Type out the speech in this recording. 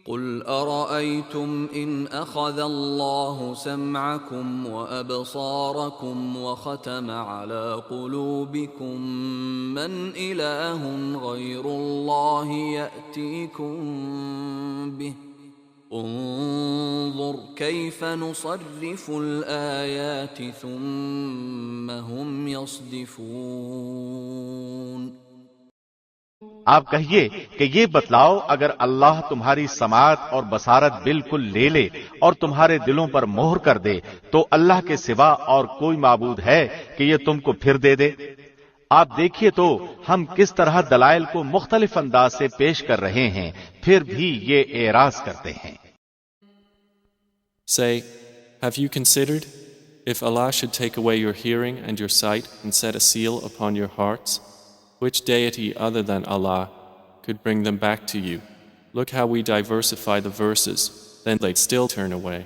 قل أرأيتم إن أخذ الله سمعكم وأبصاركم وختم على قلوبكم من إله غير الله يأتيكم به انظر كيف نصرف الآيات ثم هم يصدفون۔ آپ کہیے کہ یہ بتلاؤ اگر اللہ تمہاری سماعت اور بصارت بالکل لے لے اور تمہارے دلوں پر مہر کر دے تو اللہ کے سوا اور کوئی معبود ہے کہ یہ تم کو پھر دے دے؟ آپ دیکھیے تو ہم کس طرح دلائل کو مختلف انداز سے پیش کر رہے ہیں، پھر بھی یہ اعراض کرتے ہیں۔ Say, have you considered if Allah should take away your hearing and your sight and set a seal upon your hearts? Which deity other than Allah could bring them back to you? Look how we diversify the verses, then they'd still turn away.